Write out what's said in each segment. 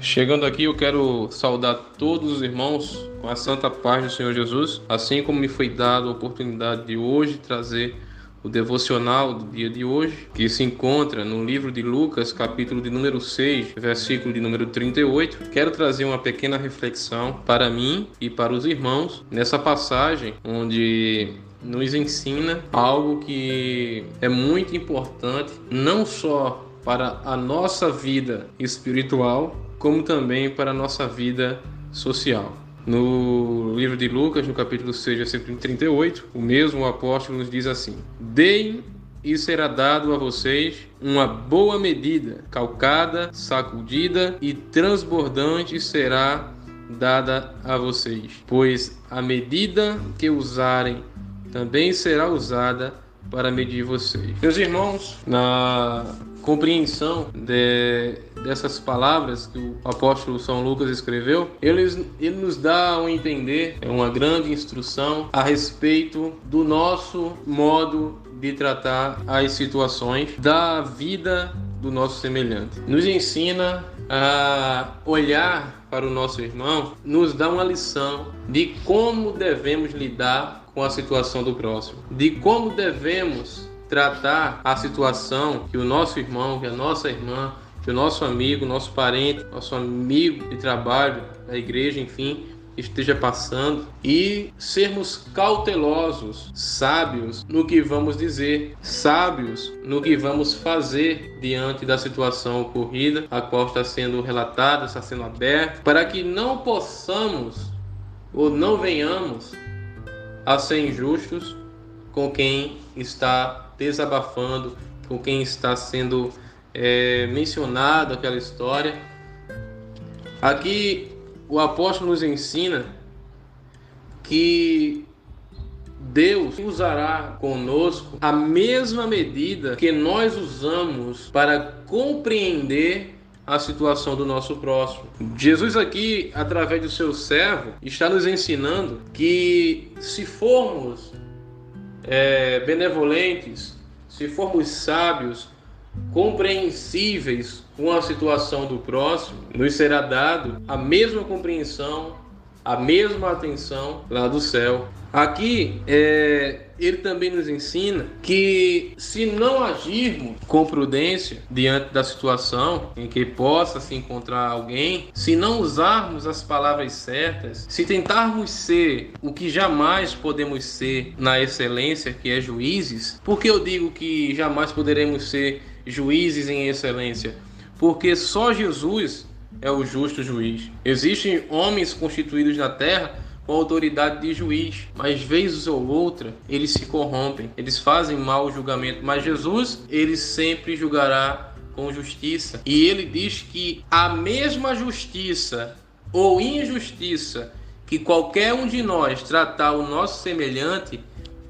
Chegando aqui, eu quero saudar todos os irmãos com a santa paz do Senhor Jesus, assim como me foi dada a oportunidade de hoje trazer o devocional do dia de hoje, que se encontra no livro de Lucas, capítulo de número 6, versículo de número 38. Quero trazer uma pequena reflexão para mim e para os irmãos nessa passagem onde nos ensina algo que é muito importante, não só para a nossa vida espiritual, como também para a nossa vida social. No livro de Lucas, no capítulo 6, versículo 38, o mesmo apóstolo nos diz assim: deem e será dado a vocês uma boa medida, calcada, sacudida e transbordante será dada a vocês, pois a medida que usarem também será usada para medir vocês. Meus irmãos, na compreensão dessas palavras que o apóstolo São Lucas escreveu, ele nos dá a entender uma grande instrução a respeito do nosso modo de tratar as situações da vida do nosso semelhante. Nos ensina a olhar para o nosso irmão, nos dá uma lição de como devemos lidar com a situação do próximo, de como devemos tratar a situação que o nosso irmão, que a nossa irmã, que o nosso amigo, nosso parente, nosso amigo de trabalho, da igreja, enfim, esteja passando, e sermos cautelosos, sábios no que vamos dizer, sábios no que vamos fazer diante da situação ocorrida, a qual está sendo relatada, está sendo aberta, para que não possamos ou não venhamos a ser injustos com quem está desabafando, com quem está sendo mencionado aquela história. Aqui o apóstolo nos ensina que Deus usará conosco a mesma medida que nós usamos para compreender a situação do nosso próximo. Jesus aqui, através do seu servo, está nos ensinando que se formos benevolentes, se formos sábios, compreensíveis com a situação do próximo, nos será dado a mesma compreensão, a mesma atenção lá do céu. Aqui ele também nos ensina que se não agirmos com prudência diante da situação em que possa se encontrar alguém, se não usarmos as palavras certas, se tentarmos ser o que jamais podemos ser na excelência, que é juízes. Por que eu digo que jamais poderemos ser juízes em excelência? Porque só Jesus é o justo juiz. Existem homens constituídos na terra com autoridade de juiz, mas vez ou outra eles se corrompem, eles fazem mau julgamento, mas Jesus, ele sempre julgará com justiça, e ele diz que a mesma justiça ou injustiça que qualquer um de nós tratar o nosso semelhante,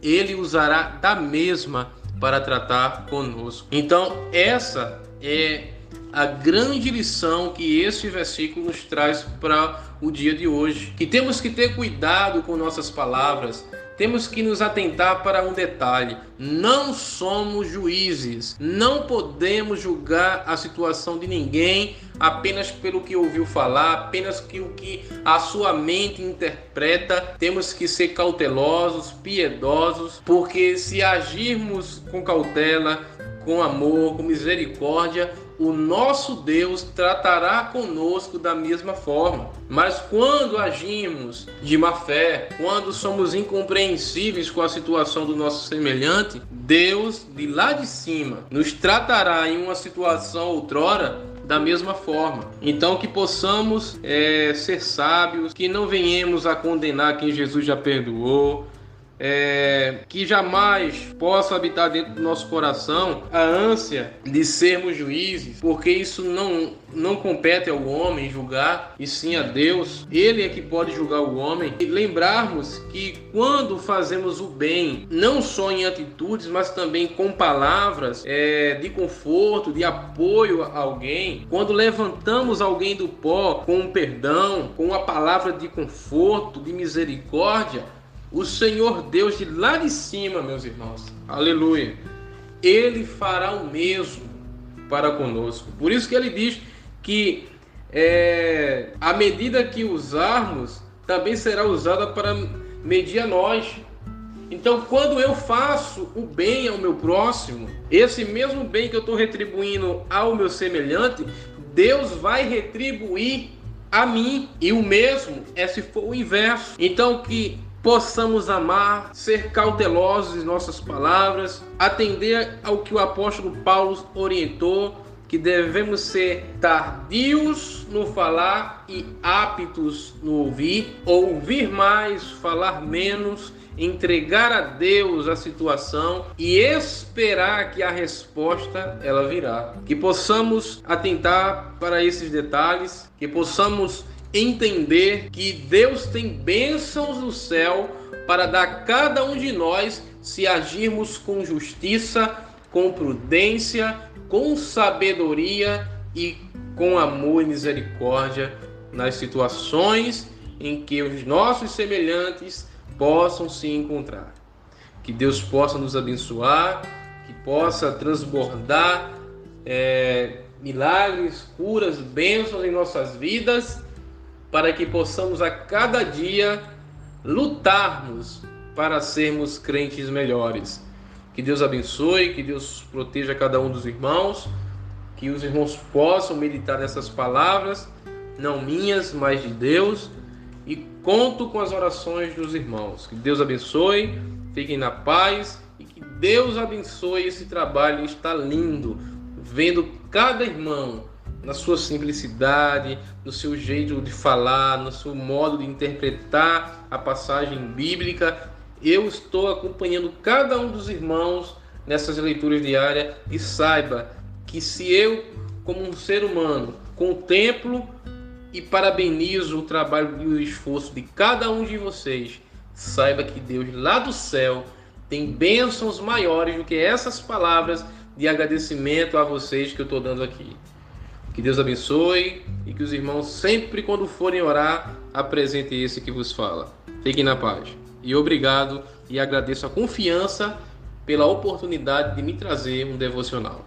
ele usará da mesma para tratar conosco. Então essa é a grande lição que esse versículo nos traz para o dia de hoje. Que temos que ter cuidado com nossas palavras, temos que nos atentar para um detalhe: não somos juízes, não podemos julgar a situação de ninguém apenas pelo que ouviu falar, apenas pelo que a sua mente interpreta. Temos que ser cautelosos, piedosos, porque se agirmos com cautela, com amor, com misericórdia, o nosso Deus tratará conosco da mesma forma. Mas quando agimos de má fé, quando somos incompreensíveis com a situação do nosso semelhante, Deus de lá de cima nos tratará em uma situação outrora da mesma forma. Então que possamos ser sábios, que não venhamos a condenar quem Jesus já perdoou, que jamais possa habitar dentro do nosso coração a ânsia de sermos juízes, porque isso não compete ao homem julgar, e sim a Deus. Ele é que pode julgar o homem. E lembrarmos que quando fazemos o bem, não só em atitudes, mas também com palavras de conforto, de apoio a alguém, quando levantamos alguém do pó com um perdão, com uma palavra de conforto, de misericórdia, o Senhor Deus de lá de cima, meus irmãos, aleluia, Ele fará o mesmo para conosco. Por isso que Ele diz que a medida que usarmos também será usada para medir a nós. Então, quando eu faço o bem ao meu próximo, esse mesmo bem que eu estou retribuindo ao meu semelhante, Deus vai retribuir a mim. E o mesmo é se for o inverso. Então, que possamos amar, ser cautelosos em nossas palavras, atender ao que o apóstolo Paulo orientou, que devemos ser tardios no falar e aptos no ouvir mais, falar menos, entregar a Deus a situação e esperar que a resposta ela virá. Que possamos atentar para esses detalhes, que possamos entender que Deus tem bênçãos no céu para dar a cada um de nós se agirmos com justiça, com prudência, com sabedoria e com amor e misericórdia nas situações em que os nossos semelhantes possam se encontrar. Que Deus possa nos abençoar, que possa transbordar milagres, curas, bênçãos em nossas vidas, para que possamos a cada dia lutarmos para sermos crentes melhores. Que Deus abençoe, que Deus proteja cada um dos irmãos, que os irmãos possam meditar nessas palavras, não minhas, mas de Deus, e conto com as orações dos irmãos. Que Deus abençoe, fiquem na paz e que Deus abençoe esse trabalho. Está lindo, vendo cada irmão na sua simplicidade, no seu jeito de falar, no seu modo de interpretar a passagem bíblica. Eu estou acompanhando cada um dos irmãos nessas leituras diárias e saiba que se eu, como um ser humano, contemplo e parabenizo o trabalho e o esforço de cada um de vocês, saiba que Deus lá do céu tem bênçãos maiores do que essas palavras de agradecimento a vocês que eu estou dando aqui. Que Deus abençoe e que os irmãos sempre quando forem orar apresentem esse que vos fala. Fiquem na paz. E obrigado e agradeço a confiança pela oportunidade de me trazer um devocional.